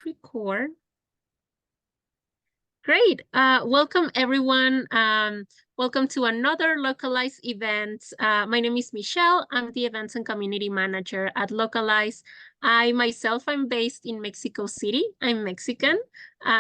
Record. Great. Welcome, everyone. Welcome to another localized event. My name is Michelle. I'm the Events and Community Manager at Localize. I myself am based in Mexico City. I'm Mexican,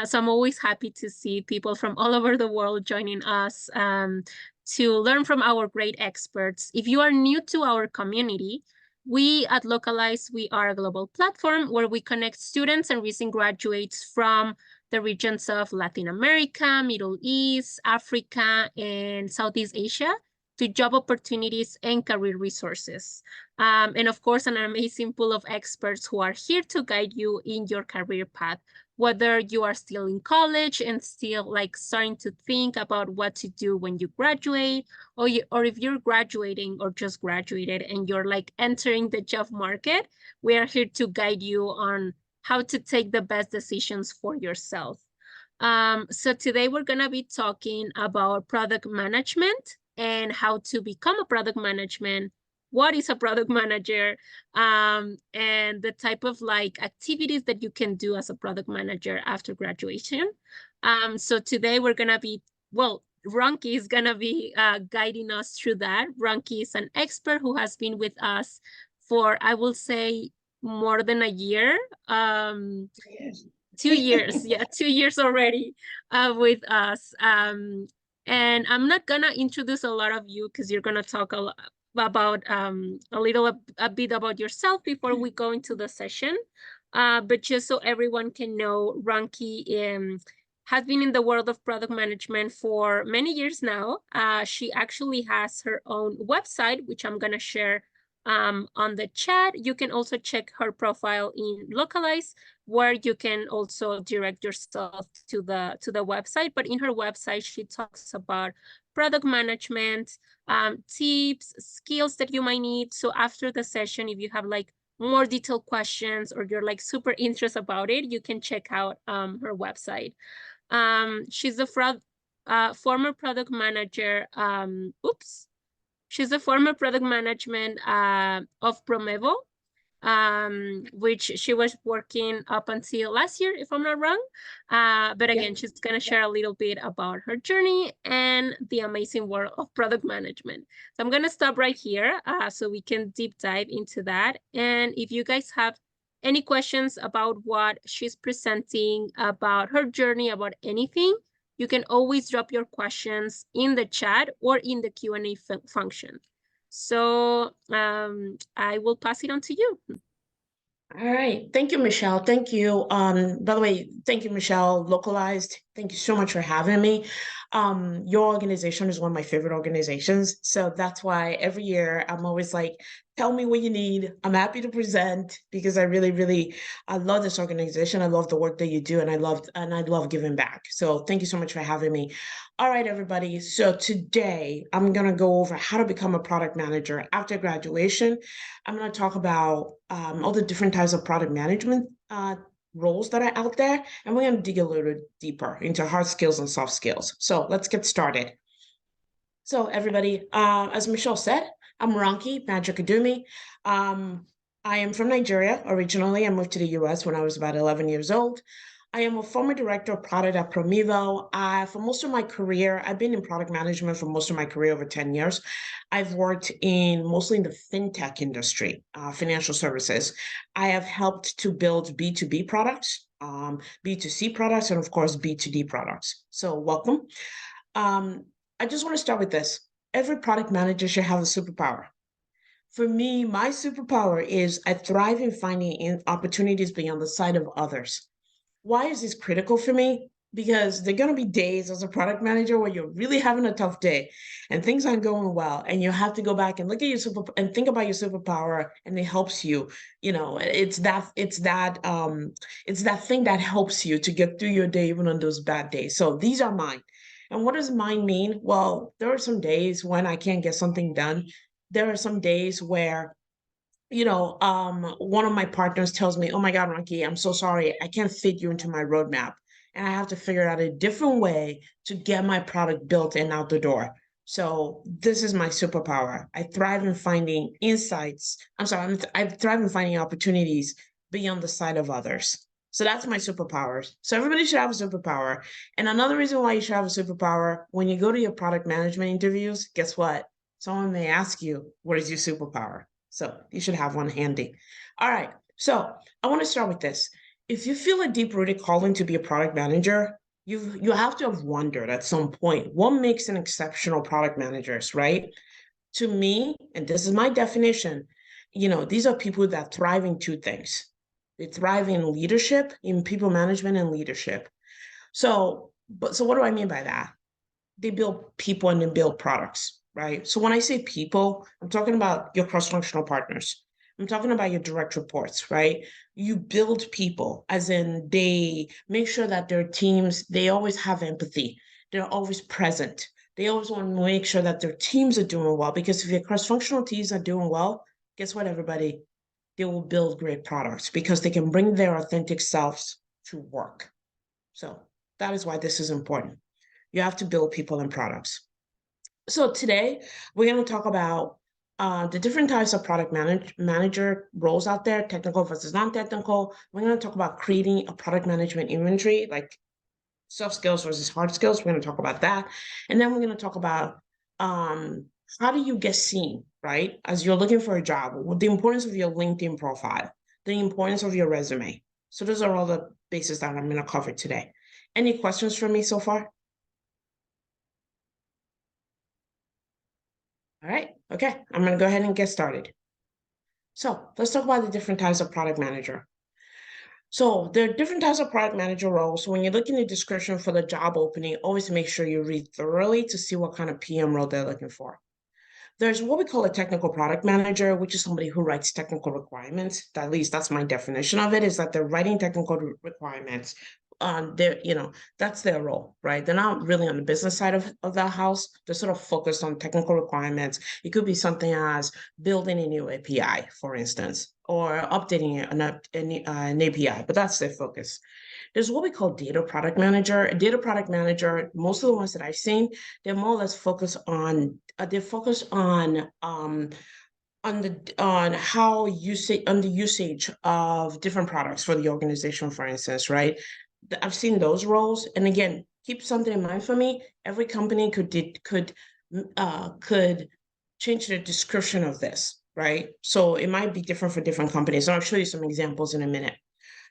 so I'm always happy to see people from all over the world joining us to learn from our great experts. If you are new to our community, we at Localize, we are a global platform where we connect students and recent graduates from the regions of Latin America, Middle East, Africa, and Southeast Asia to job opportunities and career resources. And of course, an amazing pool of experts who are here to guide you in your career path, whether you are still in college and still like starting to think about what to do when you graduate, or if you're graduating or just graduated and you're like entering the job market, we are here to guide you on how to take the best decisions for yourself. So today we're going to be talking about product management and how to become a product management. What is a product manager? And the type of like activities that you can do as a product manager after graduation. So today we're going to be, well, Ronki is going to be guiding us through that. Ronki is an expert who has been with us for, I will say, more than a year. 2 years. Yeah, 2 years already with us. And I'm not gonna introduce a lot of you because you're gonna talk about a bit about yourself before we go into the session. But just so everyone can know, Ranki has been in the world of product management for many years now. She actually has her own website, which I'm gonna share on the chat. You can also check her profile in Localize, where you can also direct yourself to the website. But in her website, she talks about product management, tips, skills that you might need. So after the session, if you have like more detailed questions or you're like super interested about it, you can check out her website. She's a former product manager. She's a former product management of Promevo, which she was working up until last year, if I'm not wrong. But again, she's going to share a little bit about her journey and the amazing world of product management. So I'm going to stop right here so we can deep dive into that. And if you guys have any questions about what she's presenting, about her journey, about anything, you can always drop your questions in the chat or in the Q&A function. So I will pass it on to you. All right. Thank you, Michelle. Thank you. By the way, thank you, Michelle. Localized. Thank you so much for having me. Your organization is one of my favorite organizations. So that's why every year I'm always like, tell me what you need. I'm happy to present because I really, I love this organization. I love the work that you do, and I love giving back. So thank you so much for having me. All right, everybody. So today I'm going to go over how to become a product manager after graduation. I'm going to talk about all the different types of product management roles that are out there, and we're going to dig a little deeper into hard skills and soft skills. So let's get started. So everybody, as Michelle said, I'm Ronki Madrikadumi. I am from Nigeria originally. I moved to the US when I was about 11 years old. I am a former director of product at Promevo. For most of my career, I've been in product management for most of my career, over 10 years. I've worked mostly in the fintech industry, financial services. I have helped to build B2B products, B2C products, and of course, B2D products. So welcome. I just want to start with this. Every product manager should have a superpower. For me, my superpower is I thrive in finding opportunities beyond the sight of others. Why is this critical for me? Because there are going to be days as a product manager where you're really having a tough day and things aren't going well, and you have to go back and look at your and think about your superpower, and it helps you. You know, it's that thing that helps you to get through your day even on those bad days. So these are mine. And what does mine mean? Well, there are some days when I can't get something done. There are some days where one of my partners tells me, oh my God, Ronki, I'm so sorry. I can't fit you into my roadmap. And I have to figure out a different way to get my product built and out the door. So this is my superpower. I thrive in finding I thrive in finding opportunities beyond the sight of others. So that's my superpowers. So everybody should have a superpower. And another reason why you should have a superpower, when you go to your product management interviews, guess what? Someone may ask you, what is your superpower? So you should have one handy. All right. So I want to start with this. If you feel a deep-rooted calling to be a product manager, you have to have wondered at some point, what makes an exceptional product managers, right? To me, and this is my definition, these are people that thrive in two things. They thrive in leadership, in people management and leadership. So what do I mean by that? They build people and they build products, right? So when I say people, I'm talking about your cross-functional partners. I'm talking about your direct reports, right? You build people, as in they make sure that their teams, they always have empathy. They're always present. They always want to make sure that their teams are doing well, because if your cross-functional teams are doing well, guess what, everybody? They will build great products because they can bring their authentic selves to work. So that is why this is important. You have to build people and products. So today we're going to talk about the different types of product manager roles out there, technical versus non-technical. We're going to talk about creating a product management inventory, like soft skills versus hard skills. We're going to talk about that. And then we're going to talk about how do you get seen, right? As you're looking for a job, the importance of your LinkedIn profile, the importance of your resume. So those are all the bases that I'm going to cover today. Any questions for me so far? All right, okay, I'm going to go ahead and get started. So let's talk about the different types of product manager. So there are different types of product manager roles. So when you look in the description for the job opening, always make sure you read thoroughly to see what kind of PM role they're looking for. There's what we call a technical product manager, which is somebody who writes technical requirements. At least that's my definition of it, is that they're writing technical requirements. That's their role, right? They're not really on the business side of the house. They're sort of focused on technical requirements. It could be something as building a new API, for instance, or updating an API, but that's their focus. There's what we call data product manager. A data product manager, most of the ones that I've seen, they're more or less focused on on the usage of different products for the organization, for instance, right? I've seen those roles, and again, keep something in mind for me. Every company could change the description of this, right? So it might be different for different companies. So I'll show you some examples in a minute.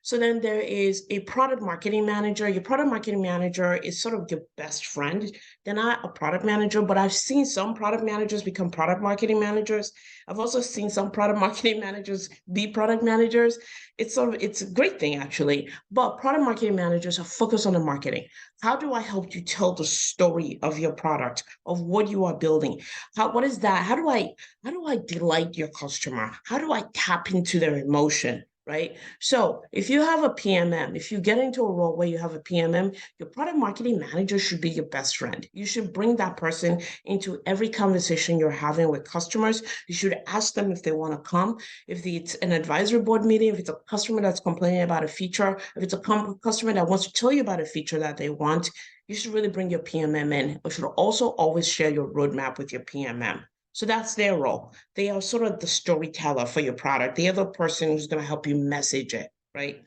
So then there is a product marketing manager. Your product marketing manager is sort of your best friend. They're not a product manager, but I've seen some product managers become product marketing managers. I've also seen some product marketing managers be product managers. It's a great thing, actually. But product marketing managers are focused on the marketing. How do I help you tell the story of your product, of what you are building? What is that? How do I delight your customer? How do I tap into their emotion? Right? So if you have a PMM, if you get into a role where you have a PMM, your product marketing manager should be your best friend. You should bring that person into every conversation you're having with customers. You should ask them if they want to come. If it's an advisory board meeting, if it's a customer that's complaining about a feature, if it's a customer that wants to tell you about a feature that they want, you should really bring your PMM in. You should also always share your roadmap with your PMM. So that's their role. They are sort of the storyteller for your product. They are the person who's going to help you message it, right?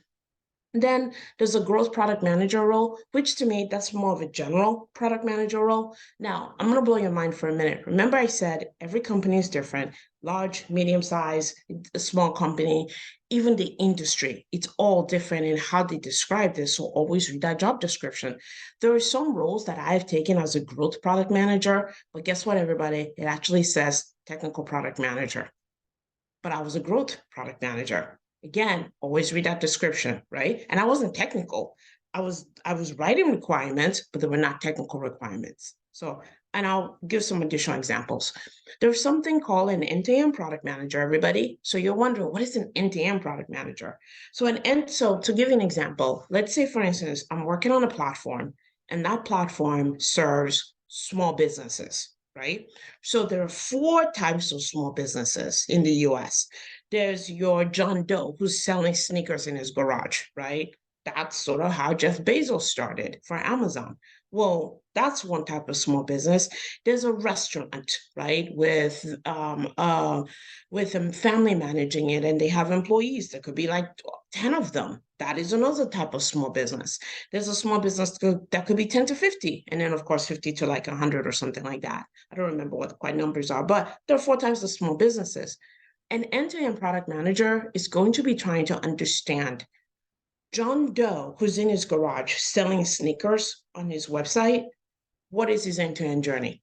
Then there's a growth product manager role, which to me, that's more of a general product manager role. Now, I'm going to blow your mind for a minute. Remember I said every company is different, large, medium size, a small company, even the industry. It's all different in how they describe this. So always read that job description. There are some roles that I've taken as a growth product manager, but guess what, everybody? It actually says technical product manager. But I was a growth product manager. Again, always read that description, right? And I wasn't technical. I was writing requirements, but they were not technical requirements. So, and I'll give some additional examples. There's something called an end-to-end product manager, everybody. So you're wondering, what is an end-to-end product manager? So to give you an example, let's say, for instance, I'm working on a platform, and that platform serves small businesses, right? So there are 4 types of small businesses in the US. There's your John Doe who's selling sneakers in his garage, right? That's sort of how Jeff Bezos started for Amazon. Well, that's one type of small business. There's a restaurant, right, with a family managing it, and they have employees. There could be like 10 of them. That is another type of small business. There's a small business that could be 10 to 50, and then of course 50 to like 100 or something like that. I don't remember what the quite numbers are, but there are four types of small businesses. An end-to-end product manager is going to be trying to understand John Doe, who's in his garage selling sneakers on his website. What is his end-to-end journey?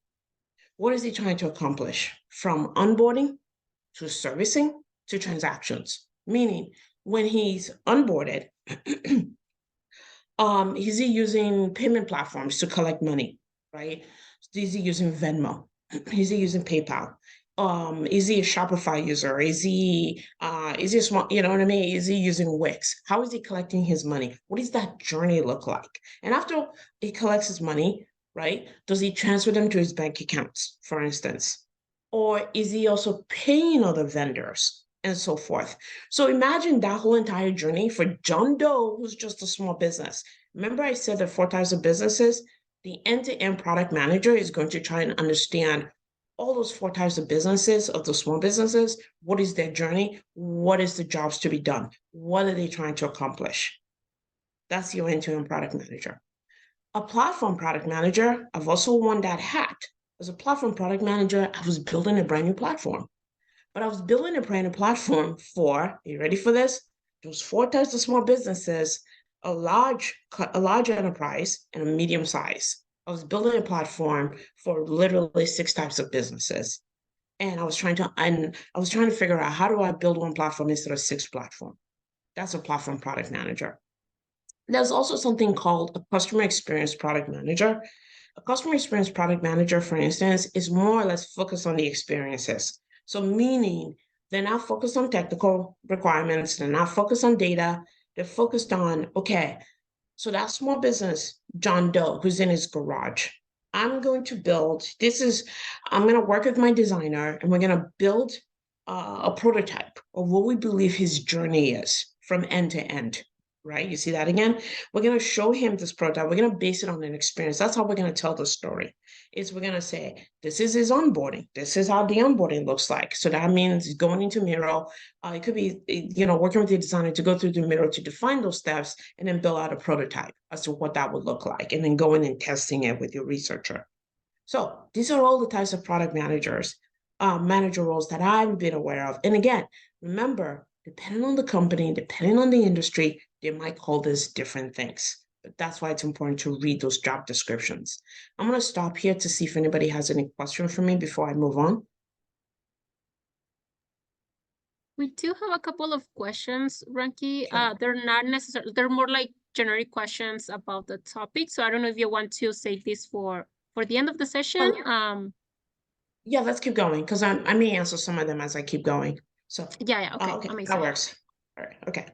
What is he trying to accomplish from onboarding to servicing to transactions? Meaning, when he's onboarded, is he using payment platforms to collect money, right? Is he using Venmo? Is he using PayPal? Is he a Shopify user? Is he a small, you know what I mean? Is he using Wix? How is he collecting his money? What does that journey look like? And after he collects his money, right? Does he transfer them to his bank accounts, for instance? Or is he also paying other vendors and so forth? So imagine that whole entire journey for John Doe, who's just a small business. Remember I said there are four types of businesses? The end-to-end product manager is going to try and understand all those four types of businesses, of the small businesses. What is their journey? What is the jobs to be done? What are they trying to accomplish? That's your end-to-end product manager. A platform product manager, I've also worn that hat. As a platform product manager, I was building a brand new platform. But I was building a brand new platform for, are you ready for this? Those four types of small businesses, a large enterprise, and a medium size. I was building a platform for literally six types of businesses. And I was trying to figure out, how do I build one platform instead of six platforms? That's a platform product manager. There's also something called a customer experience product manager. A customer experience product manager, for instance, is more or less focused on the experiences. So meaning they're not focused on technical requirements, they're not focused on data, they're focused on, okay, so that small business, John Doe, who's in his garage, I'm going to work with my designer and we're going to build a prototype of what we believe his journey is from end to end, right? You see that again? We're going to show him this prototype. We're going to base it on an experience. That's how we're going to tell the story. We're going to say, this is his onboarding. This is how the onboarding looks like. So that means going into Miro. It could be, working with the designer to go through the Miro to define those steps and then build out a prototype as to what that would look like, and then going and testing it with your researcher. So these are all the types of product manager roles that I've been aware of. And again, remember, depending on the company, depending on the industry, they might call this different things. But that's why it's important to read those job descriptions. I'm going to stop here to see if anybody has any questions for me before I move on. We do have a couple of questions, Ranky. Sure. They're not necessarily, they're more like generic questions about the topic. So I don't know if you want to save this for the end of the session. Yeah, let's keep going, because I may answer some of them as I keep going. So yeah, okay, okay, amazing. that works. All right, okay.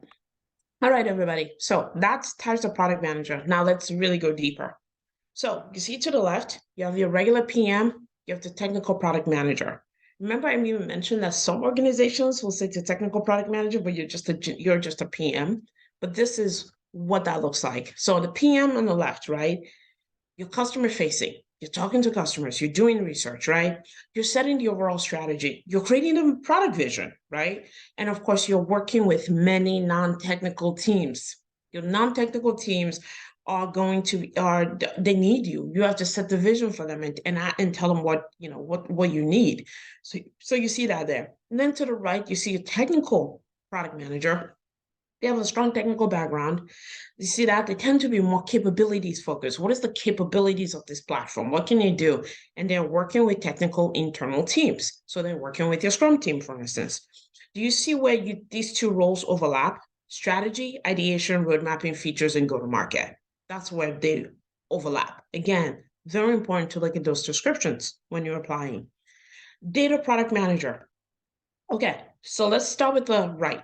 All right, everybody. So that's types of product manager. Now let's really go deeper. So you see to the left, you have your regular PM, you have the technical product manager. Remember, I even mentioned that some organizations will say to technical product manager, but you're just a PM. But this is what that looks like. So the PM on the left, right? You're customer facing. You're talking to customers. You're doing research, right? You're setting the overall strategy. You're creating a product vision, right? And of course, you're working with many non-technical teams. Your non-technical teams they need you. You have to set the vision for them and tell them what you need. So you see that there. And then to the right, you see a technical product manager. They have a strong technical background. You see that they tend to be more capabilities focused. What is the capabilities of this platform? What can they do? And they're working with technical internal teams. So they're working with your Scrum team, for instance. Do you see where these two roles overlap? Strategy, ideation, road mapping, features, and go-to-market. That's where they overlap. Again, very important to look at those descriptions when you're applying. Data product manager. Okay, so let's start with the right.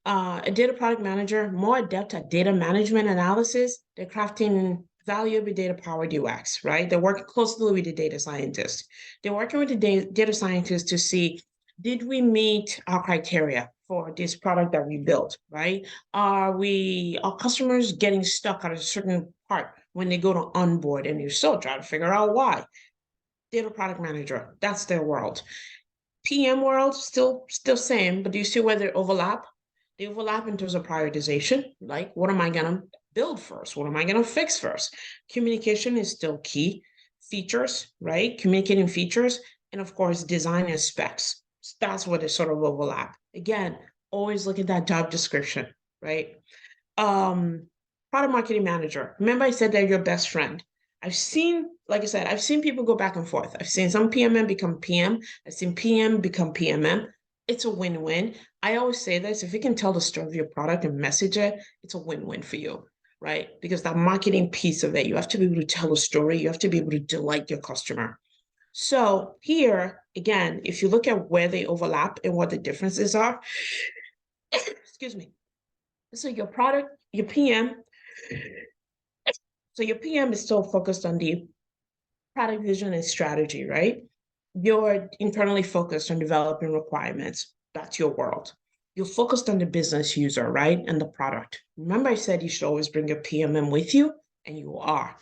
A data product manager, more adept at data management analysis. They're crafting valuable data-powered UX, right? They're working closely with the data scientists. They're working with the data scientists to see, did we meet our criteria for this product that we built, right? Are customers getting stuck at a certain part when they go to onboard and you're still trying to figure out why? Data product manager, that's their world. PM world, still same, but do you see where they overlap? They overlap in terms of prioritization. Like, what am I gonna build first? What am I gonna fix first? Communication is still key. Features, right? Communicating features, and of course, design and specs. That's where they sort of overlap. Again, always look at that job description, right? Product marketing manager. Remember, I said they're your best friend. I've seen, like I said, I've seen people go back and forth. I've seen some PMM become PM. I've seen PM become PMM. It's a win-win. I always say this, if you can tell the story of your product and message it, it's a win-win for you, right? Because that marketing piece of it, you have to be able to tell a story. You have to be able to delight your customer. So here, again, if you look at where they overlap and what the differences are, excuse me. So your product, your PM, so your PM is still focused on the product vision and strategy, right? You're internally focused on developing requirements. That's your world. You're focused on the business user, right? And the product. Remember, I said you should always bring your PMM with you, and you are.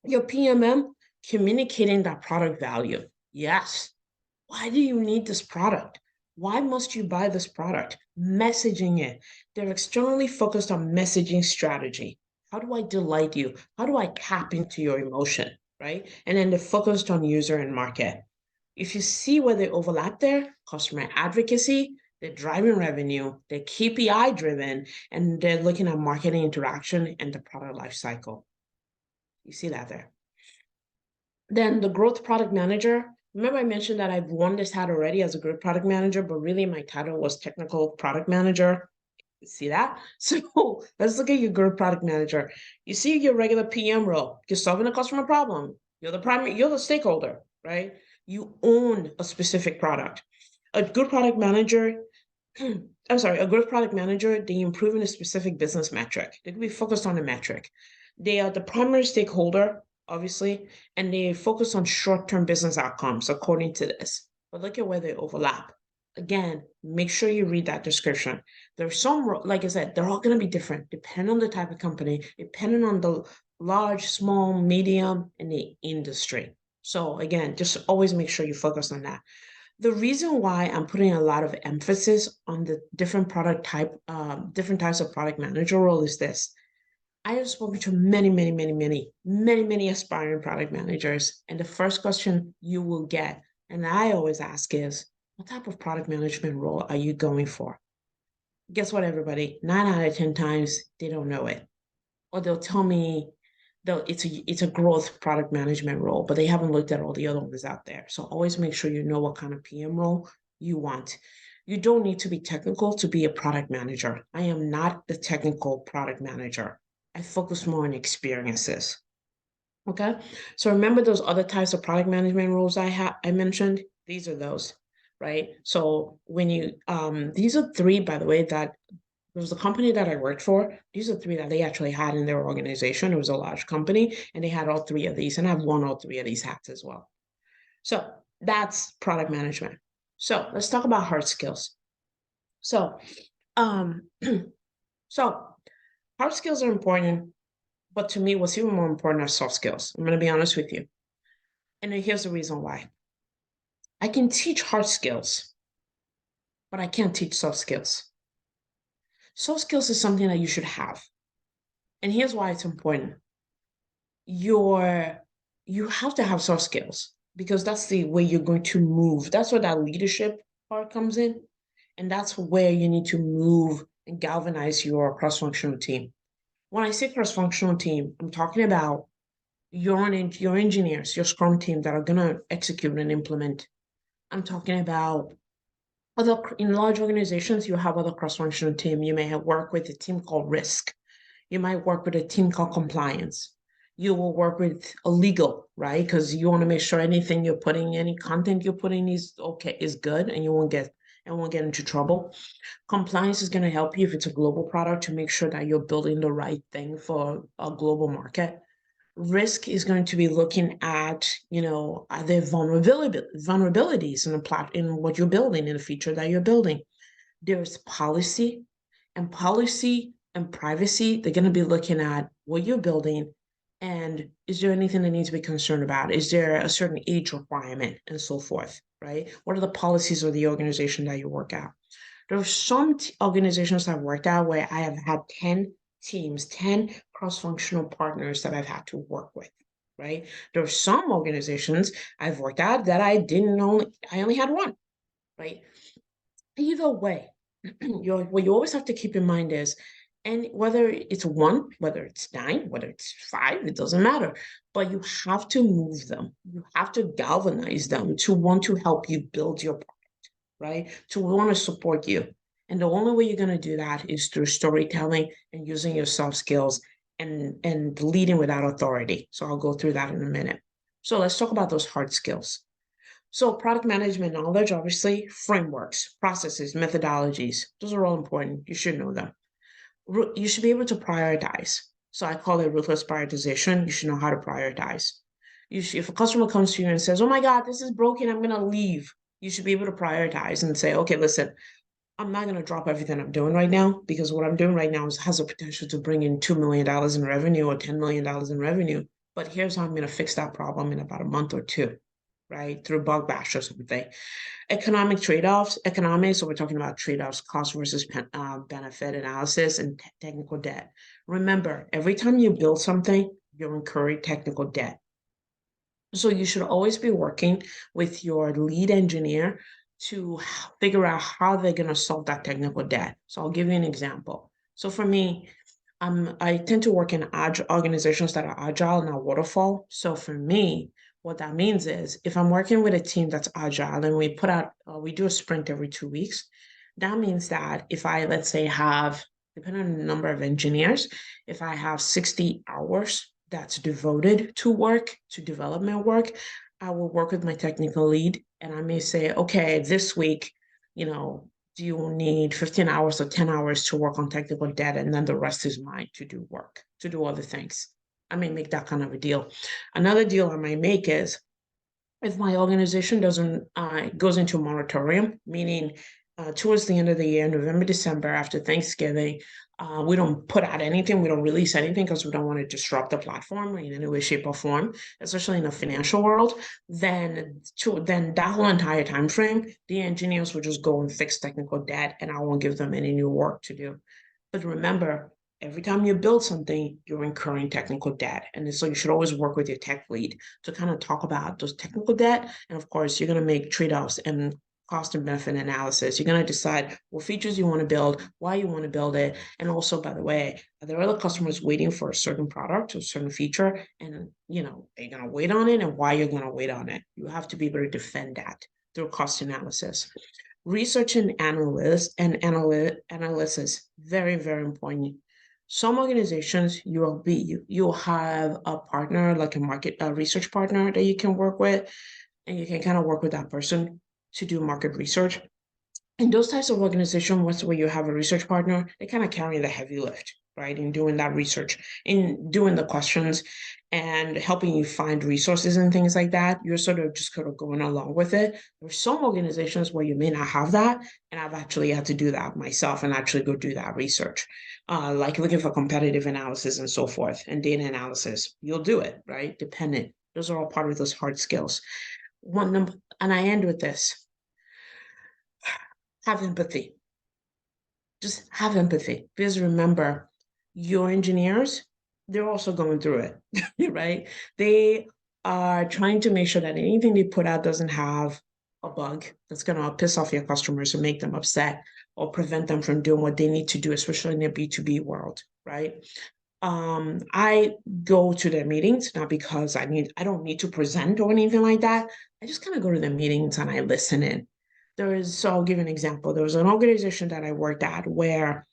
Your PMM communicating that product value. Yes. Why do you need this product? Why must you buy this product? Messaging it. They're externally focused on messaging strategy. How do I delight you? How do I tap into your emotion, right? And then they're focused on user and market. If you see where they overlap there, customer advocacy, they're driving revenue, they're KPI driven, and they're looking at marketing interaction and the product life cycle. You see that there. Then the growth product manager. Remember I mentioned that I've worn this hat already as a growth product manager, but really my title was technical product manager. See that? So let's look at your growth product manager. You see your regular PM role. You're solving a customer problem. You're the stakeholder, right? You own a specific product. A good product manager, a growth product manager, they improve in a specific business metric. They can be focused on a metric. They are the primary stakeholder, obviously, and they focus on short-term business outcomes according to this. But look at where they overlap. Again, make sure you read that description. There's some, like I said, they're all going to be different, depending on the type of company, depending on the large, small, medium, and the industry. So again, just always make sure you focus on that. The reason why I'm putting a lot of emphasis on the different different types of product manager role is this. I have spoken to many aspiring product managers. And the first question you will get, and I always ask is, what type of product management role are you going for? Guess what, everybody? 9 out of 10 times, they don't know it. Or they'll tell me it's a growth product management role, but they haven't looked at all the other ones out there. So always make sure you know what kind of PM role you want. You don't need to be technical to be a product manager. I am not the technical product manager. I focus more on experiences. Okay, so remember those other types of product management roles I mentioned? These are those, right? So when you these are 3, by the way, that there was a company that I worked for. These are 3 that they actually had in their organization. It was a large company, and they had all 3 of these, and I've worn all 3 of these hats as well. So that's product management. So let's talk about hard skills. So, so hard skills are important, but to me, what's even more important are soft skills. I'm going to be honest with you. And here's the reason why. I can teach hard skills, but I can't teach soft skills. Soft skills is something that you should have. And here's why it's important. You have to have soft skills because that's the way you're going to move. That's where that leadership part comes in. And that's where you need to move and galvanize your cross-functional team. When I say cross-functional team, I'm talking about your engineers, your Scrum team that are going to execute and implement. I'm talking about in large organizations, you have other cross-functional team. You may have worked with a team called risk. You might work with a team called compliance. You will work with a legal, right? Because you want to make sure any content you're putting is good, and you won't get into trouble. Compliance is going to help you if it's a global product to make sure that you're building the right thing for a global market. Risk is going to be looking at, are there vulnerabilities in what you're building, in the feature that you're building. There's policy, and policy and privacy, they're going to be looking at what you're building and is there anything that needs to be concerned about? Is there a certain age requirement and so forth, right? What are the policies of the organization that you work at? There are some organizations I've worked at where I have had 10 teams, 10 cross-functional partners that I've had to work with, right? There are some organizations I've worked at that I only had one, right? Either way, what you always have to keep in mind is, and whether it's one, whether it's nine, whether it's five, it doesn't matter. But you have to move them. You have to galvanize them to want to help you build your product, right? To want to support you. And the only way you're going to do that is through storytelling and using your soft skills and leading without authority. So I'll go through that in a minute. So let's talk about those hard skills. So product management knowledge, obviously, frameworks, processes, methodologies, those are all important. You should know them. You should be able to prioritize. So I call it ruthless prioritization. You should know how to prioritize. If a customer comes to you and says, oh my God, this is broken, I'm going to leave. You should be able to prioritize and say, okay, listen, I'm not going to drop everything I'm doing right now because what I'm doing right now has a potential to bring in $2 million in revenue or $10 million in revenue. But here's how I'm going to fix that problem in about a month or two, right? Through bug bash or something. Economic trade-offs, economics, so we're talking about trade-offs, cost versus benefit analysis, and technical debt. Remember, every time you build something, you're incurring technical debt. So you should always be working with your lead engineer to figure out how they're going to solve that technical debt. So I'll give you an example. So for me, I tend to work in organizations that are agile, not waterfall. So for me, what that means is if I'm working with a team that's agile and we do a sprint every 2 weeks, that means that if I, let's say, have, depending on the number of engineers, if I have 60 hours that's devoted to work, to development work, I will work with my technical lead and I may say, okay, this week, do you need 15 hours or 10 hours to work on technical debt? And then the rest is mine to do work, to do other things. I may make that kind of a deal. Another deal I might make is if my organization goes into moratorium, meaning towards the end of the year, November, December, after Thanksgiving, we don't put out anything, we don't release anything because we don't want to disrupt the platform in any way, shape, or form, especially in the financial world. Then that whole entire time frame, the engineers will just go and fix technical debt, and I won't give them any new work to do. But remember, every time you build something, you're incurring technical debt. And so you should always work with your tech lead to kind of talk about those technical debt. And of course, you're going to make trade-offs and cost and benefit analysis. You're going to decide what features you want to build, why you want to build it. And also, by the way, are there other customers waiting for a certain product or a certain feature? And, are you going to wait on it and why you're going to wait on it? You have to be able to defend that through cost analysis. Research and analysis, very, very important. Some organizations you'll have a partner, like a research partner that you can work with, and you can kind of work with that person to do market research. In those types of organizations, where you have a research partner, they kind of carry the heavy lift, right? In doing that research, in doing the questions and helping you find resources and things like that. You're sort of going along with it. There's some organizations where you may not have that. And I've actually had to do that myself and actually go do that research, like looking for competitive analysis and so forth and data analysis. You'll do it, right? Dependent. Those are all part of those hard skills. And I end with this. Have empathy. Just have empathy, because remember, your engineers, they're also going through it, right? They are trying to make sure that anything they put out doesn't have a bug that's going to piss off your customers and make them upset or prevent them from doing what they need to do, especially in the B2B world, right? I go to their meetings, not because I don't need to present or anything like that. I just kind of go to the meetings and I listen in. So I'll give you an example. There was an organization that I worked at where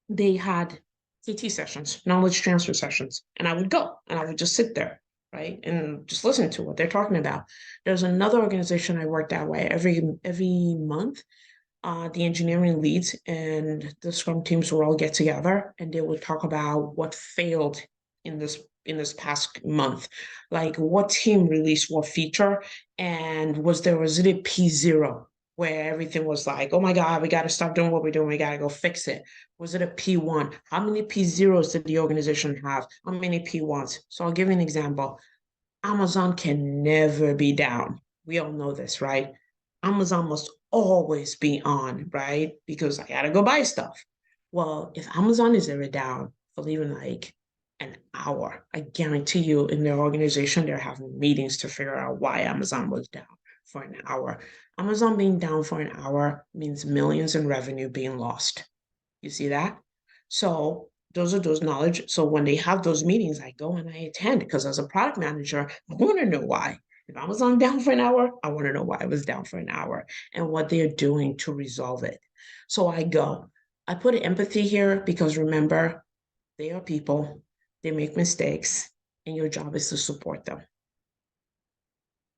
they had CT sessions, knowledge transfer sessions, and I would go and I would just sit there, right, and just listen to what they're talking about. There's another organization I worked at where every month, the engineering leads and the Scrum teams will all get together and they would talk about what failed in this past month, like what team released what feature and was it a P0, where everything was like, oh my God, we got to stop doing what we're doing. We got to go fix it. Was it a P1? How many P0s did the organization have? How many P1s? So I'll give you an example. Amazon can never be down. We all know this, right? Amazon must always be on, right? Because I gotta go buy stuff. Well, if Amazon is ever down for even like an hour, I guarantee you in their organization, they're having meetings to figure out why Amazon was down for an hour. Amazon being down for an hour means millions in revenue being lost. You see that? So those are those knowledge. So when they have those meetings, I go and I attend because as a product manager, I want to know why. If I was on down for an hour, I want to know why I was down for an hour and what they're doing to resolve it. So I go. I put empathy here because remember, they are people, they make mistakes, and your job is to support them.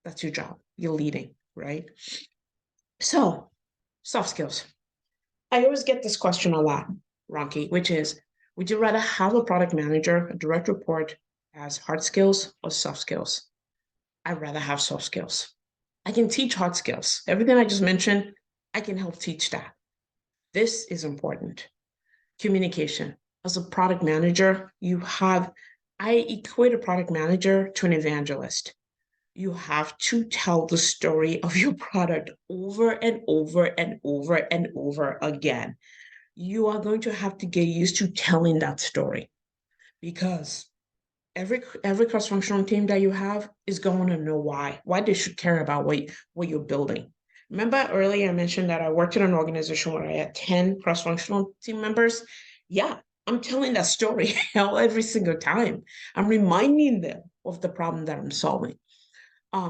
That's your job. You're leading, right? So, soft skills. I always get this question a lot, Ronki, which is, would you rather have a product manager, a direct report, as hard skills or soft skills? I'd rather have soft skills. I can teach hard skills. Everything I just mentioned, I can help teach that. This is important. Communication. As a product manager, I equate a product manager to an evangelist. You have to tell the story of your product over and over and over and over again. You are going to have to get used to telling that story because every cross-functional team that you have is going to know why they should care about what you're building. Remember earlier I mentioned that I worked in an organization where I had 10 cross-functional team members. Yeah, I'm telling that story every single time. I'm reminding them of the problem that I'm solving.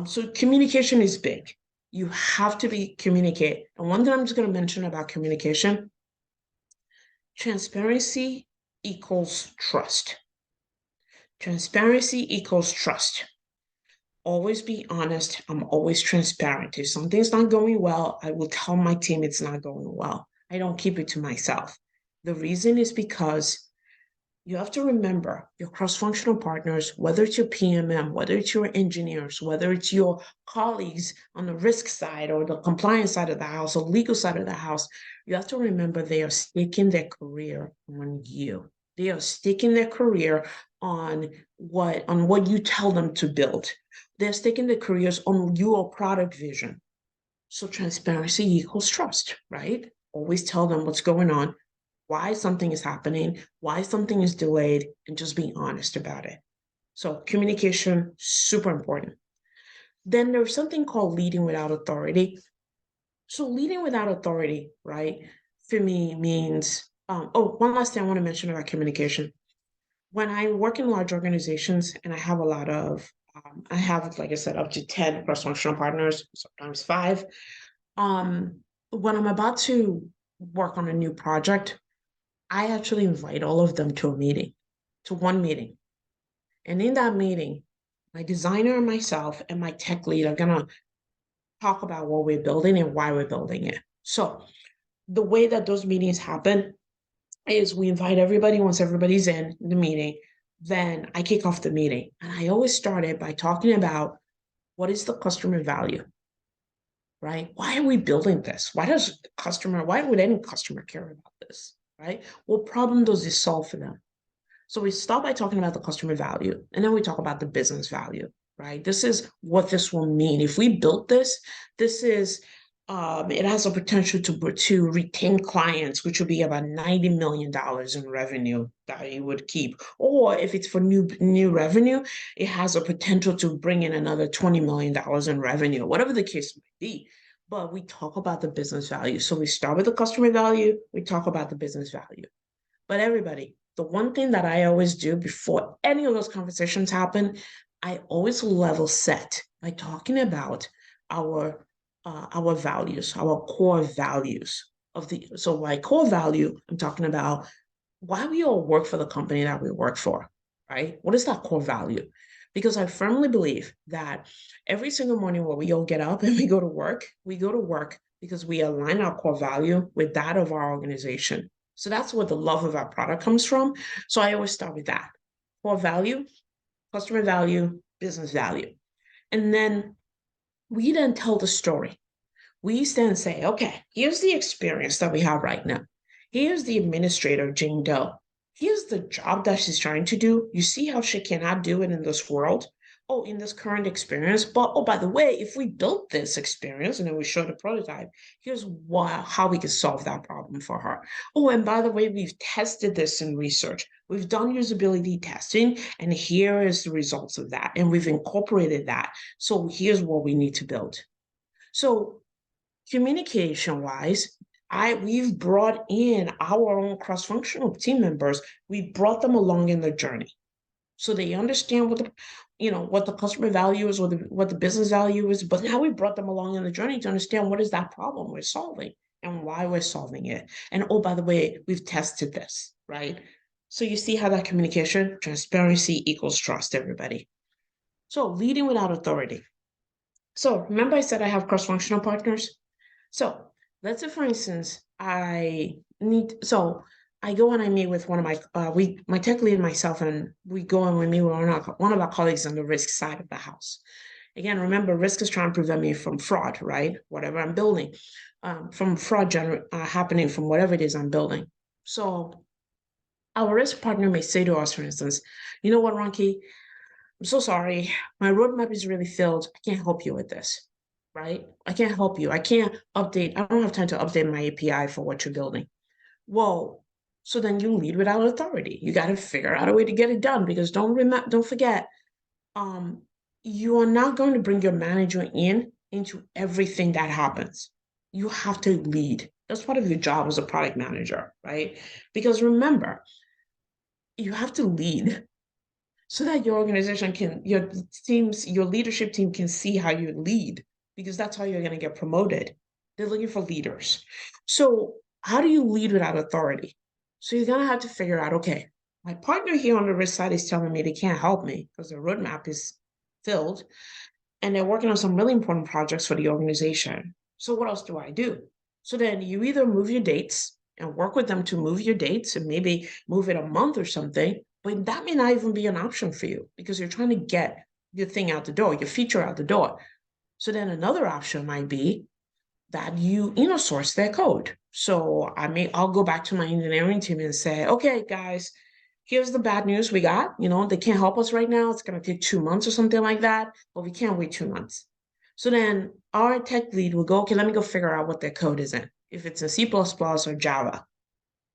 So communication is big. You have to communicate. And one thing I'm just going to mention about communication, transparency equals trust. Transparency equals trust. Always be honest. I'm always transparent. If something's not going well, I will tell my team it's not going well. I don't keep it to myself. The reason is because you have to remember your cross-functional partners, whether it's your PMM, whether it's your engineers, whether it's your colleagues on the risk side or the compliance side of the house or legal side of the house, you have to remember they are staking their career on you. They are staking their career on what you tell them to build. They're staking their careers on your product vision. So transparency equals trust, right? Always tell them what's going on, why something is happening, why something is delayed, and just being honest about it. So communication, super important. Then there's something called leading without authority. So leading without authority, right, for me means, one last thing I want to mention about communication. When I work in large organizations and I have a lot of, I have, like I said, up to 10 cross-functional partners, sometimes 5. When I'm about to work on a new project, I actually invite all of them to a meeting, to one meeting. And in that meeting, my designer and myself and my tech lead are going to talk about what we're building and why we're building it. So the way that those meetings happen is we invite everybody. Once everybody's in the meeting, then I kick off the meeting. And I always start it by talking about what is the customer value, right? Why are we building this? Why would any customer care about this, right? What problem does this solve for them? So we start by talking about the customer value, and then we talk about the business value, right? This is what this will mean. If we built this, it has a potential to retain clients, which would be about $90 million in revenue that you would keep. Or if it's for new revenue, it has a potential to bring in another $20 million in revenue, whatever the case might be. But we talk about the business value. So we start with the customer value, we talk about the business value. But everybody, the one thing that I always do before any of those conversations happen, I always level set by talking about our values, our core values so my core value, I'm talking about why we all work for the company that we work for, right? What is that core value? Because I firmly believe that every single morning when we all get up and we go to work because we align our core value with that of our organization. So that's where the love of our product comes from. So I always start with that. Core value, customer value, business value. And then we then tell the story. we then say, okay, here's the experience that we have right now. Here's the administrator, Jane Doe. Here's the job that she's trying to do. You see how she cannot do it in this world? Oh, in this current experience. But oh, by the way, if we built this experience and then we show the prototype, here's how we can solve that problem for her. Oh, and by the way, we've tested this in research. We've done usability testing, and here is the results of that. And we've incorporated that. So here's what we need to build. So communication wise, we've brought in our own cross-functional team members. We brought them along in the journey, so they understand what the customer value is, or what the business value is. But now we brought them along in the journey to understand what is that problem we're solving and why we're solving it. And oh, by the way, we've tested this, right? So you see how that communication, transparency equals trust, everybody. So leading without authority. So remember I said I have cross-functional partners? So let's say, for instance, I go and I meet with one of my tech lead and myself, and we go and we meet with one of our colleagues on the risk side of the house. Again, remember, risk is trying to prevent me from fraud, right? Whatever I'm building, from fraud happening from whatever it is I'm building. So our risk partner may say to us, for instance, you know what, Ronki, I'm so sorry. My roadmap is really filled. I can't help you with this, right? I can't help you. I can't update. I don't have time to update my API for what you're building. Well, so then you lead without authority. You got to figure out a way to get it done, because don't forget, you are not going to bring your manager into everything that happens. You have to lead. That's part of your job as a product manager, right? Because remember, you have to lead so that your leadership team can see how you lead, because that's how you're going to get promoted. They're looking for leaders. So how do you lead without authority? So you're going to have to figure out, okay, my partner here on the risk side is telling me they can't help me because the roadmap is filled and they're working on some really important projects for the organization. So what else do I do? So then you either move your dates and work with them to move your dates and maybe move it a month or something, but that may not even be an option for you because you're trying to get your thing out the door, your feature out the door. So then another option might be that you source their code. So I'll go back to my engineering team and say, okay, guys, here's the bad news we got. They can't help us right now. It's going to take 2 months or something like that, but we can't wait 2 months. So then our tech lead will go, okay, let me go figure out what their code is in, if it's a C++ or Java.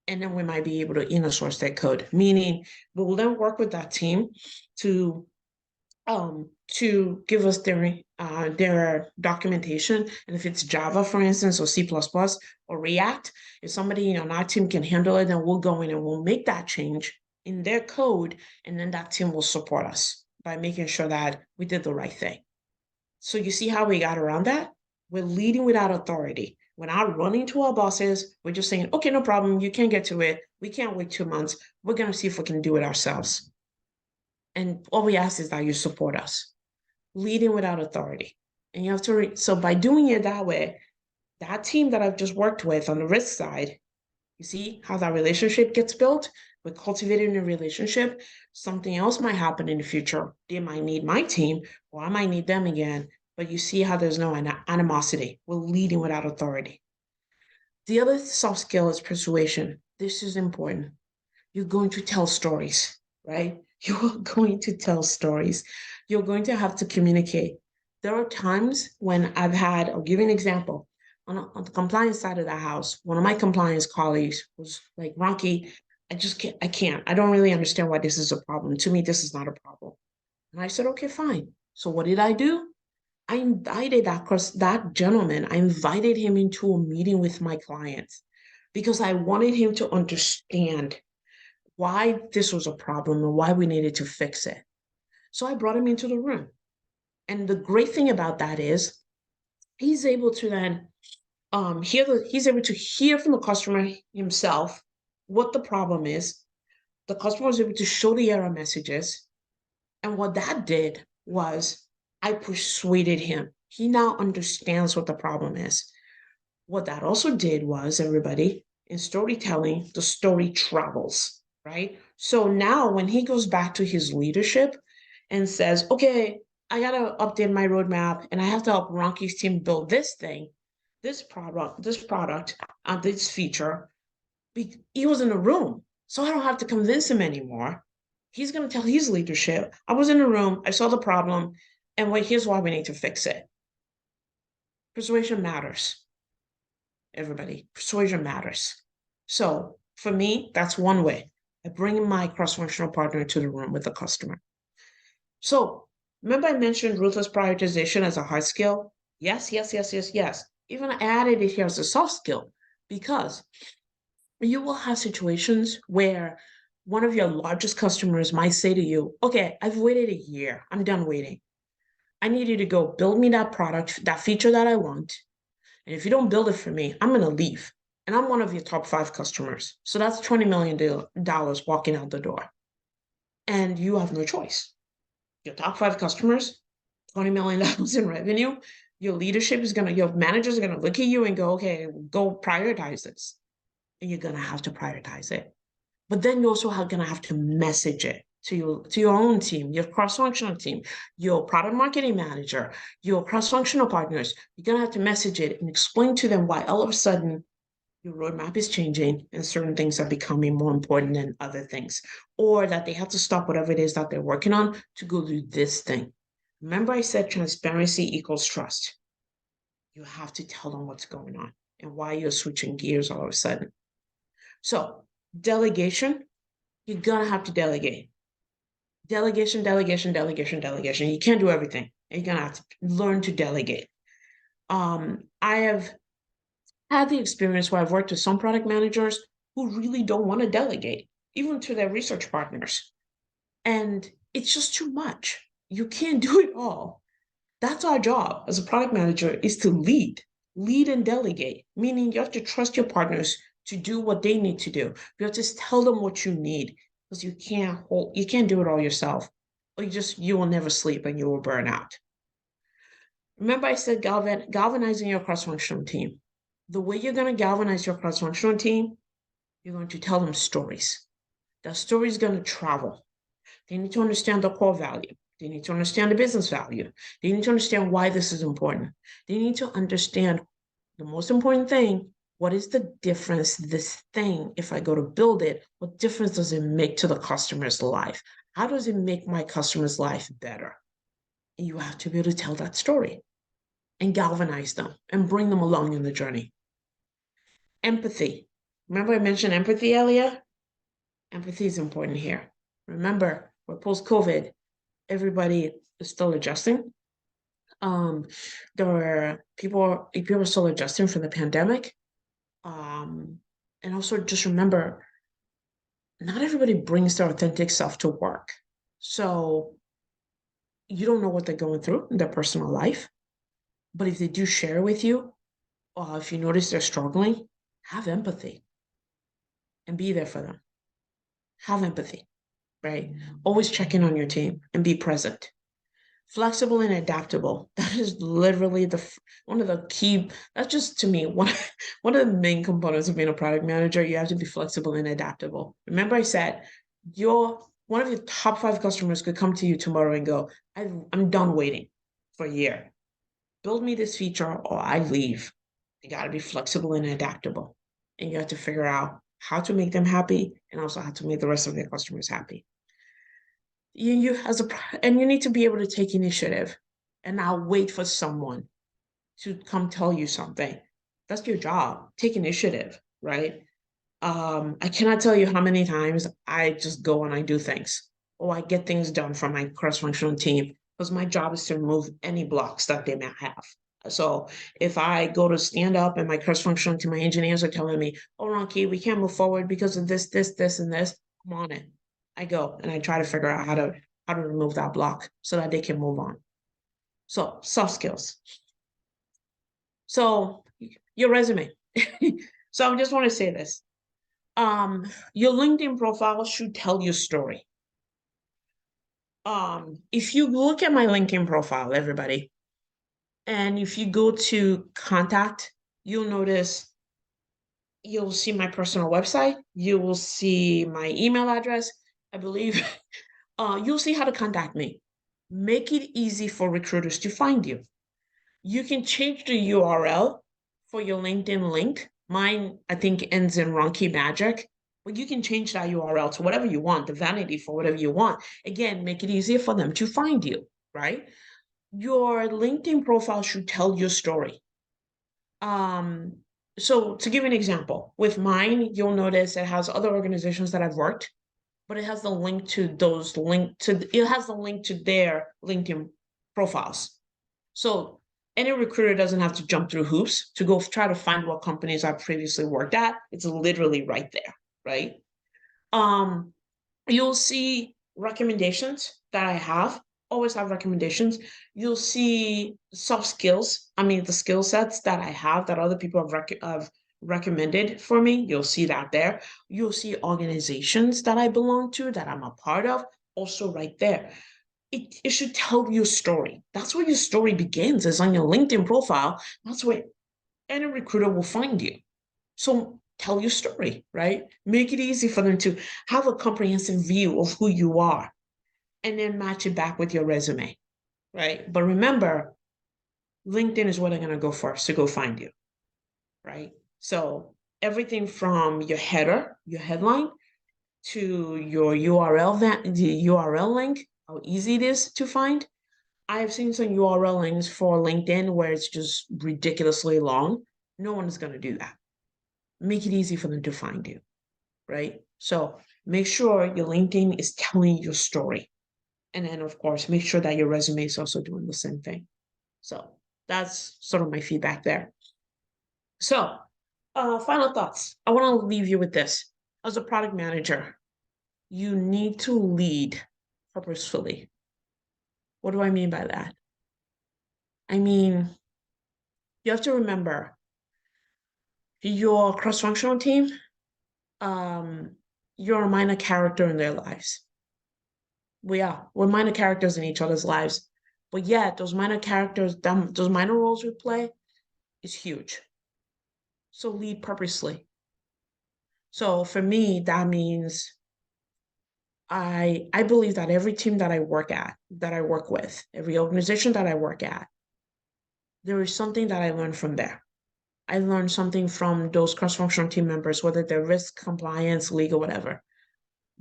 And then we might be able to source that code, meaning we'll then work with that team to give us their documentation. And if it's Java, for instance, or C++ or React, if somebody on our team can handle it, then we'll go in and we'll make that change in their code. And then that team will support us by making sure that we did the right thing. So you see how we got around that? We're leading without authority. We're not running to our bosses. We're just saying, okay, no problem. You can't get to it. We can't wait 2 months. We're going to see if we can do it ourselves. And all we ask is that you support us. Leading without authority. And you have to, so by doing it that way, that team that I've just worked with on the risk side, you see how that relationship gets built? We're cultivating a relationship. Something else might happen in the future. They might need my team, or I might need them again. But you see how there's no animosity. We're leading without authority. The other soft skill is persuasion. This is important. You're going to tell stories, right? You're going to tell stories. You're going to have to communicate. There are times when I'll give you an example. On the compliance side of the house, one of my compliance colleagues was like, Ronki, I can't. I don't really understand why this is a problem. To me, this is not a problem. And I said, okay, fine. So what did I do? I invited that gentleman, I invited him into a meeting with my clients because I wanted him to understand why this was a problem and why we needed to fix it. So I brought him into the room. And the great thing about that is he's able to then he's able to hear from the customer himself what the problem is. The customer was able to show the error messages. And what that did was I persuaded him. He now understands what the problem is. What that also did was, everybody, in storytelling, the story travels, right? So now when he goes back to his leadership and says, okay, I got to update my roadmap and I have to help Ronki's team build this thing, this product, this feature. He was in the room, so I don't have to convince him anymore. He's going to tell his leadership, I was in the room, I saw the problem, and wait, here's why we need to fix it. Persuasion matters, everybody. Persuasion matters. So for me, that's one way. I bring my cross-functional partner into the room with the customer. So remember I mentioned ruthless prioritization as a hard skill? Yes, yes, yes, yes, yes. Even I added it here as a soft skill because you will have situations where one of your largest customers might say to you, okay, I've waited a year. I'm done waiting. I need you to go build me that product, that feature that I want. And if you don't build it for me, I'm going to leave. And I'm one of your top 5 customers. So that's $20 million walking out the door. And you have no choice. Your top 5 customers, $20 million in revenue. Your leadership is your managers are going to look at you and go, okay, go prioritize this. And you're going to have to prioritize it. But then you're also going to have to message it to your own team, your cross-functional team, your product marketing manager, your cross-functional partners. You're going to have to message it and explain to them why all of a sudden your roadmap is changing and certain things are becoming more important than other things, or that they have to stop whatever it is that they're working on to go do this thing. Remember I said transparency equals trust. You have to tell them what's going on and why you're switching gears all of a sudden. So delegation, you're going to have to delegate. Delegation, delegation, delegation, delegation. You can't do everything. You're going to have to learn to delegate. I have had the experience where I've worked with some product managers who really don't want to delegate, even to their research partners. And it's just too much. You can't do it all. That's our job as a product manager, is to lead and delegate, meaning you have to trust your partners to do what they need to do. You have to tell them what you need, because you can't do it all yourself, or you will never sleep and you will burn out. Remember I said galvanizing your cross-functional team. The way you're going to galvanize your cross-functional team, you're going to tell them stories. That story is going to travel. They need to understand the core value. They need to understand the business value. They need to understand why this is important. They need to understand the most important thing. What is the difference, this thing, if I go to build it, what difference does it make to the customer's life? How does it make my customer's life better? And you have to be able to tell that story and galvanize them and bring them along in the journey. Empathy. Remember I mentioned empathy earlier? Empathy is important here. Remember, we're post-COVID, everybody is still adjusting. There were people are still adjusting from the pandemic. And also just remember, not everybody brings their authentic self to work. So you don't know what they're going through in their personal life. But if they do share with you, or if you notice they're struggling, have empathy and be there for them. Have empathy, right? Always check in on your team and be present. Flexible and adaptable. That is literally one of the key, that's just to me, one of the main components of being a product manager. You have to be flexible and adaptable. Remember I said, one of your top 5 customers could come to you tomorrow and go, I'm done waiting for a year. Build me this feature or I leave. You got to be flexible and adaptable. And you have to figure out how to make them happy and also how to make the rest of your customers happy. And you need to be able to take initiative and not wait for someone to come tell you something. That's your job. Take initiative, right? I cannot tell you how many times I just go and I do things, or I get things done from my cross-functional team, because my job is to remove any blocks that they may have. So if I go to stand up and my cross-functional team, my engineers are telling me, oh, Ronki, we can't move forward because of this, and this, I'm on it. I go and I try to figure out how to remove that block so that they can move on. So soft skills. So your resume. So I just want to say this. Your LinkedIn profile should tell your story. If you look at my LinkedIn profile, everybody, and if you go to contact, you'll see my personal website. You will see my email address. I believe you'll see how to contact me. Make it easy for recruiters to find you. You can change the URL for your LinkedIn link. Mine, I think, ends in Ronky Magic, but you can change that URL to whatever you want, the vanity for whatever you want. Again, make it easier for them to find you, right? Your LinkedIn profile should tell your story. So to give you an example, with mine, you'll notice it has other organizations that I've worked, but it has the link to it has the link to their LinkedIn profiles. So any recruiter doesn't have to jump through hoops to go try to find what companies I've previously worked at. It's literally right there, right? You'll see recommendations that I have, always have recommendations. You'll see soft skills. I mean, the skill sets that I have that other people have recommended for me. You'll see that there. You'll see organizations that I belong to, that I'm a part of, also right there. It should tell your story. That's where your story begins, is on your LinkedIn profile. That's where any recruiter will find you. So tell your story, right? Make it easy for them to have a comprehensive view of who you are and then match it back with your resume, right? But remember, LinkedIn is where they're going to go first to go find you, right? So everything from your header, your headline, to your the URL link, how easy it is to find. I've seen some URL links for LinkedIn where it's just ridiculously long. No one is going to do that. Make it easy for them to find you, right? So make sure your LinkedIn is telling your story. And then, of course, make sure that your resume is also doing the same thing. So that's sort of my feedback there. So, final thoughts. I want to leave you with this. As a product manager, you need to lead purposefully. What do I mean by that? I mean, you have to remember your cross-functional team, you're a minor character in their lives. We're minor characters in each other's lives. But yet, those minor characters, those minor roles we play is huge. So lead purposely. So for me, that means I believe that every team that I work with, every organization that I work at, there is something that I learned from there. I learned something from those cross-functional team members, whether they're risk, compliance, legal, whatever.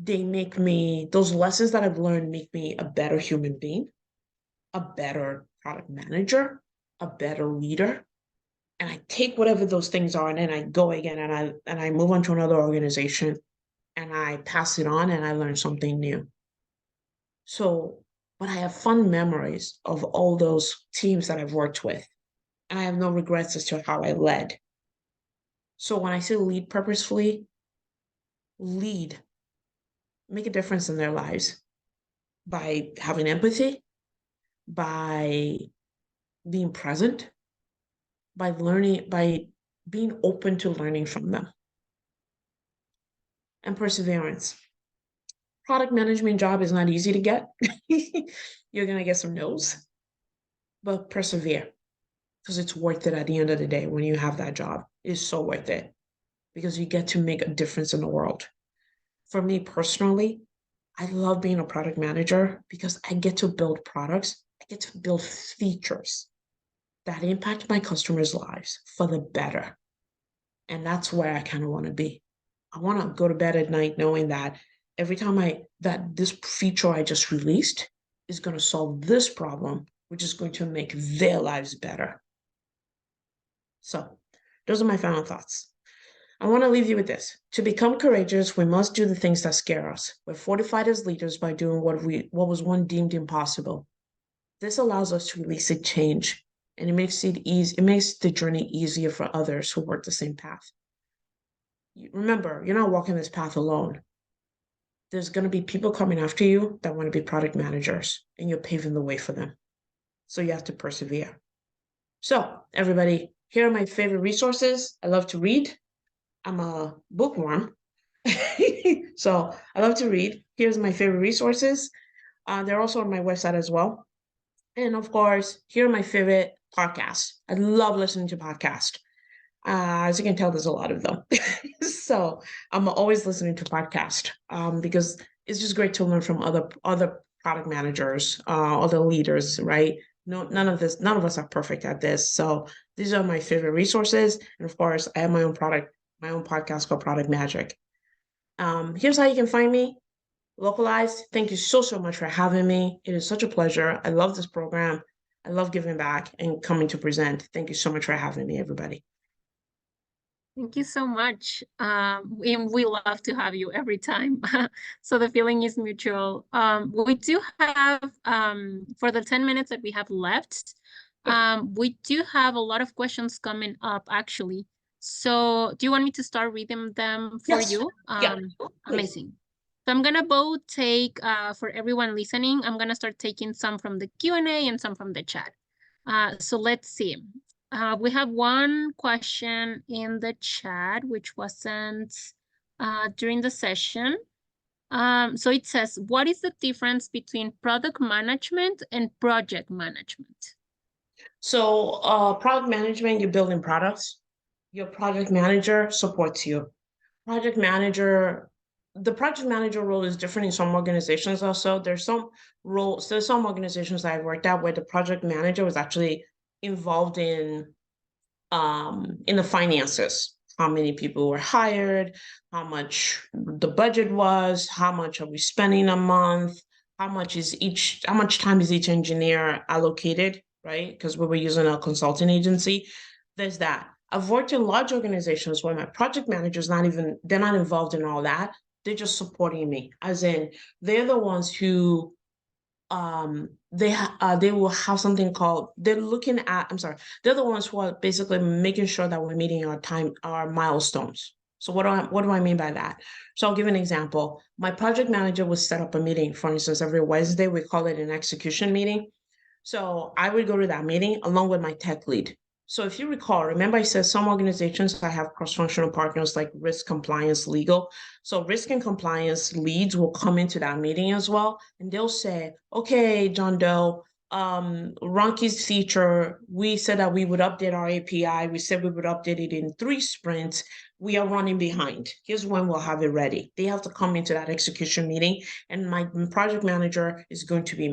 Those lessons that I've learned make me a better human being, a better product manager, a better leader. And I take whatever those things are, and then I go again and I move on to another organization and I pass it on and I learn something new. So, but I have fun memories of all those teams that I've worked with. And I have no regrets as to how I led. So when I say lead purposefully, lead, make a difference in their lives by having empathy, by being present, by being open to learning from them. And perseverance. Product management job is not easy to get. You're going to get some no's, but persevere, because it's worth it at the end of the day. When you have that job, it's so worth it, because you get to make a difference in the world. For me personally, I love being a product manager because I get to build products. I get to build features that impact my customers' lives for the better. And that's where I kind of want to be. I want to go to bed at night knowing that every time that this feature I just released is going to solve this problem, which is going to make their lives better. So those are my final thoughts. I want to leave you with this. To become courageous, we must do the things that scare us. We're fortified as leaders by doing what was once deemed impossible. This allows us to release a change, and it makes the journey easier for others who work the same path. Remember, you're not walking this path alone. There's going to be people coming after you that want to be product managers, and you're paving the way for them. So you have to persevere. So everybody, here are my favorite resources. I love to read. I'm a bookworm. So I love to read. Here's my favorite resources. They're also on my website as well. And of course, here are my favorite podcasts. I love listening to podcasts. As you can tell, there's a lot of them. So I'm always listening to podcasts because it's just great to learn from other product managers, other leaders, right? No, none of us are perfect at this. So These are my favorite resources. And of course, I have my own podcast called Product Magic. Here's how you can find me. Localized, thank you so much for having me. It is such a pleasure. I love this program. I love giving back and coming to present. Thank you so much for having me, everybody. Thank you so much. We love to have you every time. So the feeling is mutual. We do have, for the 10 minutes that we have left, we do have a lot of questions coming up, actually. So do you want me to start reading them for Yes. you? Yeah. Amazing. So I'm gonna both take, for everyone listening, I'm gonna start taking some from the Q&A and some from the chat. So let's see. We have one question in the chat, which was sent during the session. So it says, what is the difference between product management and project management? So product management, you're building products. Your project manager supports you. The project manager role is different in some organizations also. There's some organizations that I've worked at where the project manager was actually involved in the finances. How many people were hired, how much the budget was, how much are we spending a month, how much time is each engineer allocated, right? Because we were using a consulting agency. There's that. I've worked in large organizations where my project managers they're not involved in all that. They're just supporting me, as in they're the ones who they will have something called, they're the ones who are basically making sure that we're meeting our milestones. So what do I mean by that? So I'll give an example. My project manager would set up a meeting, for instance, every Wednesday. We call it an execution meeting. So I would go to that meeting along with my tech lead. So if you recall, remember I said some organizations I have cross-functional partners like risk, compliance, legal. So risk and compliance leads will come into that meeting as well. And they'll say, okay, John Doe, Ronki's feature, we said that we would update our API. We said we would update it in 3 sprints. We are running behind. Here's when we'll have it ready. They have to come into that execution meeting, and my project manager is going to be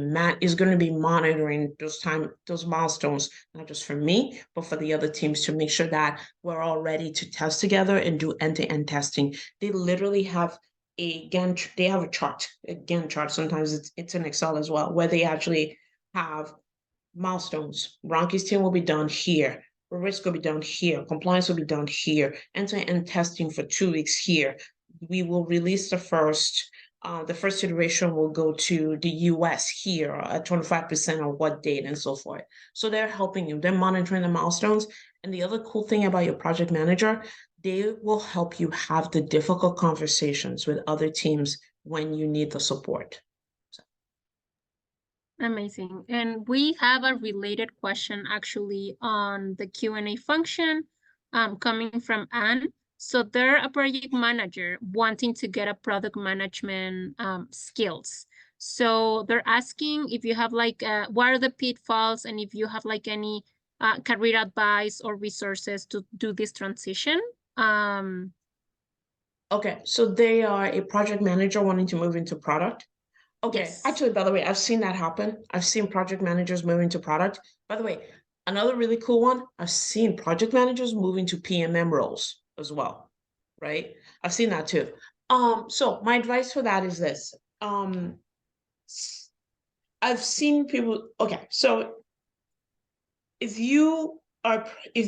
monitoring those milestones, not just for me, but for the other teams, to make sure that we're all ready to test together and do end-to-end testing. They literally have a chart, a Gantt chart. Sometimes it's in Excel as well, where they actually have milestones. Ronki's team will be done here. Risk will be done here. Compliance will be done here. End-to-end testing for 2 weeks here. We will release the first iteration will go to the US here at 25% on what date and so forth. So they're helping you. They're monitoring the milestones. And the other cool thing about your project manager, they will help you have the difficult conversations with other teams when you need the support. Amazing. And we have a related question actually on the Q&A function coming from Anne. So they're a project manager wanting to get a product management skills. So they're asking if you have like, what are the pitfalls, and if you have like any career advice or resources to do this transition. Okay, so they are a project manager wanting to move into product. Okay, yes. Actually, by the way, I've seen that happen. I've seen project managers move into product. By the way, another really cool one, I've seen project managers move into PMM roles as well, right? I've seen that too. So my advice for that is this. I've seen people, okay, so if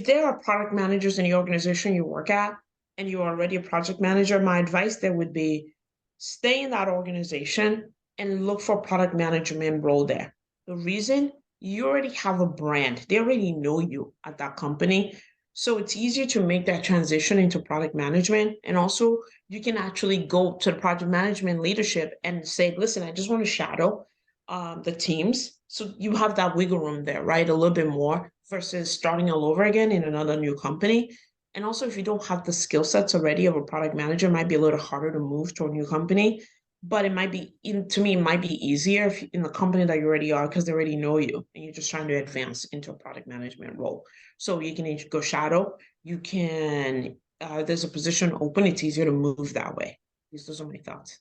there are product managers in the organization you work at and you're already a project manager, my advice there would be stay in that organization and look for product management role there. The reason, you already have a brand. They already know you at that company. So it's easier to make that transition into product management. And also you can actually go to the project management leadership and say, listen, I just want to shadow the teams. So you have that wiggle room there, right? A little bit more versus starting all over again in another new company. And also, if you don't have the skill sets already of a product manager, it might be a little harder to move to a new company. But it might be, to me, it might be easier if in the company that you already are, because they already know you and you're just trying to advance into a product management role. So you can go shadow. You can, there's a position open. It's easier to move that way. Those are my thoughts.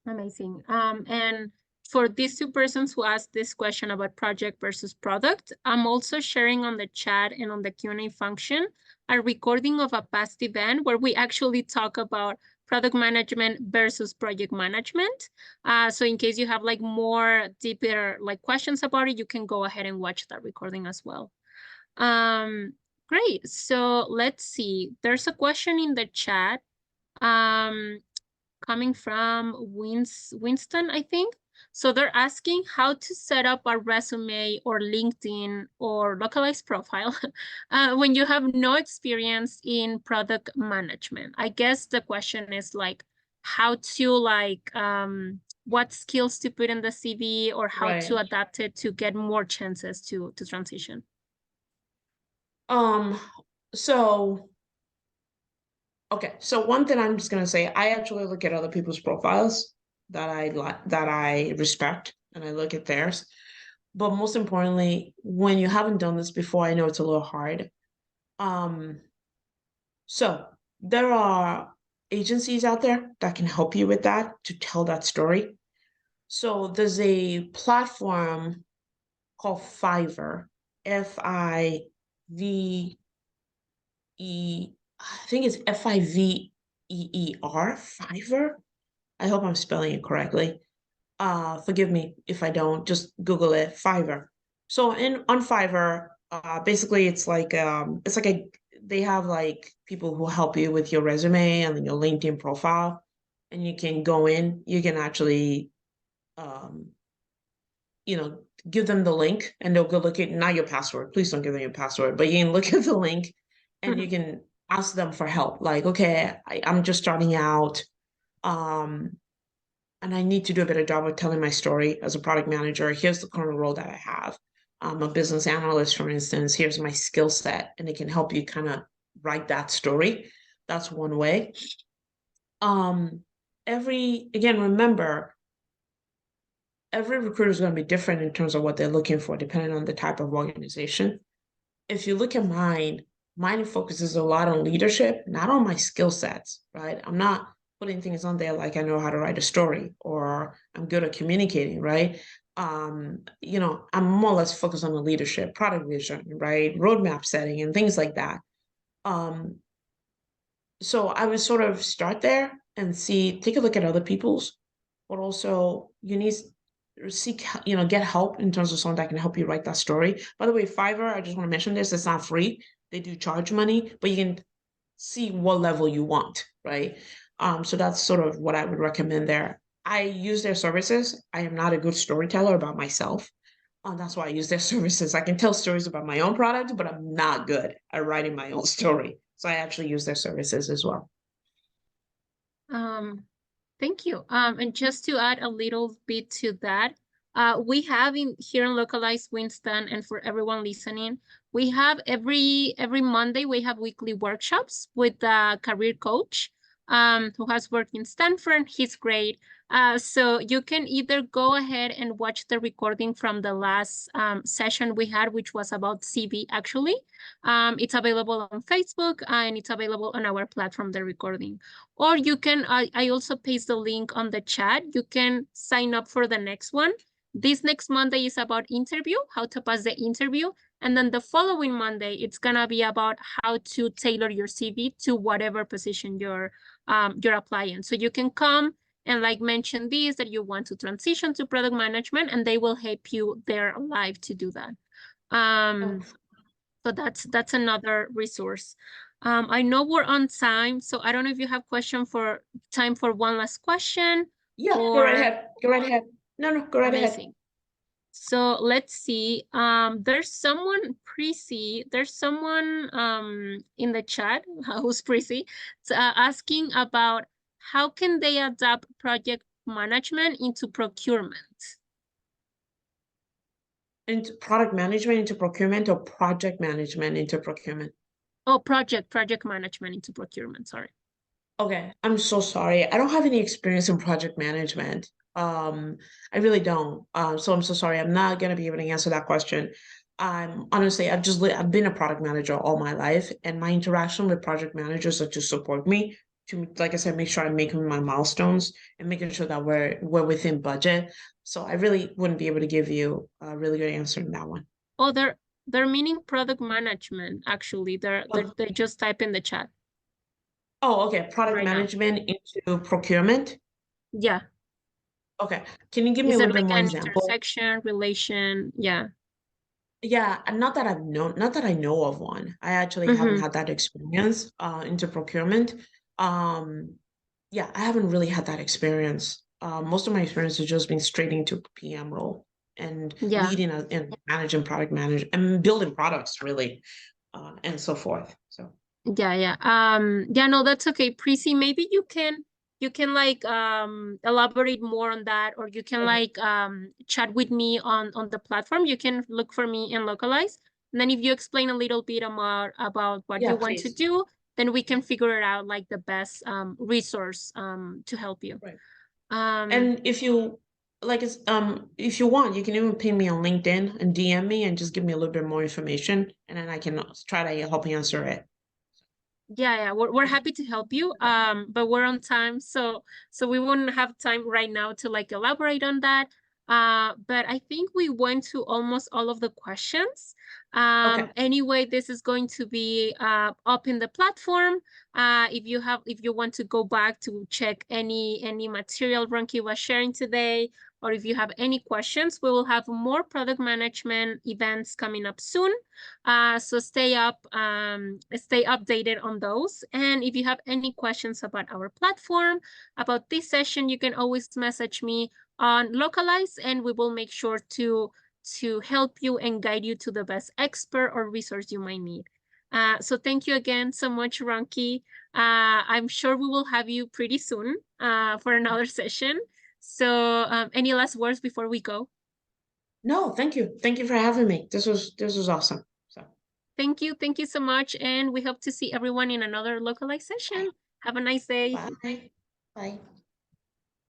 Amazing. And for these two persons who asked this question about project versus product, I'm also sharing on the chat and on the Q&A function a recording of a past event where we actually talk about product management versus project management. So in case you have like more deeper like questions about it, you can go ahead and watch that recording as well. Great. So let's see. There's a question in the chat coming from Winston, I think. So they're asking how to set up a resume or LinkedIn or localized profile when you have no experience in product management. I guess the question is like how to like what skills to put in the CV or how to adapt it to get more chances to transition. So okay, so one thing I'm just gonna say, I actually look at other people's profiles that I like, that I respect, and I look at theirs. But most importantly, when you haven't done this before, I know it's a little hard. So there are agencies out there that can help you with that, to tell that story. So there's a platform called Fiverr, Five I think it's Fiveer, Fiverr. I hope I'm spelling it correctly. Forgive me if I don't, just Google it, Fiverr. So on Fiverr, basically it's like they have like people who help you with your resume and your LinkedIn profile, and you can go in, you can actually um, give them the link and they'll go look at, not your password, please don't give them your password, but you can look at the link and you can ask them for help. Like, okay, I'm just starting out, and I need to do a better job of telling my story as a product manager. Here's the current role that I have. I'm a business analyst, for instance. Here's my skill set, and it can help you kind of write that story. That's one way. Remember, every recruiter is going to be different in terms of what they're looking for, depending on the type of organization. If you look at mine focuses a lot on leadership, not on my skill sets, right? I'm not putting things on there like I know how to write a story or I'm good at communicating, right? I'm more or less focused on the leadership, product vision, right? Roadmap setting and things like that. So I would sort of start there and take a look at other people's, but also you need get help in terms of someone that can help you write that story. By the way, Fiverr, I just want to mention this, it's not free. They do charge money, but you can see what level you want, right? So that's sort of what I would recommend there. I use their services. I am not a good storyteller about myself. That's why I use their services. I can tell stories about my own product, but I'm not good at writing my own story. So I actually use their services as well. Thank you. And just to add a little bit to that, we have here in Localized Winston, and for everyone listening, we have every Monday, we have weekly workshops with the career coach who has worked in Stanford. He's great. So you can either go ahead and watch the recording from the last session we had, which was about CV actually. It's available on Facebook and it's available on our platform, the recording. Or you can, I also paste the link on the chat. You can sign up for the next one. This next Monday is about interview, how to pass the interview. And then the following Monday, it's gonna be about how to tailor your CV to whatever position you're applying. So you can come and like mention this, that you want to transition to product management, and they will help you there live to do that. So that's another resource. I know we're on time, so I don't know if you have time for one last question. Yeah, go right ahead. Go right ahead. No, go right ahead. So let's see. There's someone in the chat who's Prissy, asking about how can they adapt project management into procurement? Into product management into procurement, or project management into procurement? Oh, project management into procurement, sorry. Okay, I'm so sorry. I don't have any experience in project management. I really don't. So I'm so sorry. I'm not gonna be able to answer that question. Honestly, I've been a product manager all my life, and my interaction with project managers are to support me, like I said, make sure I'm making my milestones and making sure that we're within budget. So I really wouldn't be able to give you a really good answer in that one. Oh, they're meaning product management, actually. They just type in the chat Oh, okay. Product right now. management into procurement. Yeah. Okay. Can you give me a Is it little bit like more an example? intersection, relation? Yeah. Yeah, and not that I know of one. I actually haven't Mm-hmm. had that experience into procurement. Um, yeah, I haven't really had that experience. Most of my experience has just been straight into PM role and Yeah. leading and managing product manage and building products really, and so forth. So Yeah. Yeah, no, that's okay. Prissy, maybe you can like elaborate more on that, or you can okay. like chat with me on the platform. You can look for me and localize. And then if you explain a little bit about what Yeah, you want to please. do, then we can figure it out like the best resource to help you. Right. Um And if you want, you can even ping me on LinkedIn and DM me and just give me a little bit more information, and then I can try to help you answer it. yeah, we're happy to help you. But we're on time, so we wouldn't have time right now to like elaborate on that. But I think we went to almost all of the questions. Okay. Anyway, this is going to be up in the platform. If you want to go back to check any material Ronki was sharing today, or if you have any questions, we will have more product management events coming up soon. So stay updated on those. And if you have any questions about our platform, about this session, you can always message me on Localize, and we will make sure to help you and guide you to the best expert or resource you might need. So thank you again so much, Ronki. I'm sure we will have you pretty soon for another session. So any last words before we go? No, thank you. Thank you for having me. This was awesome. So Thank you so much, and we hope to see everyone in another localized bye. session. Have a nice day. Bye. Bye.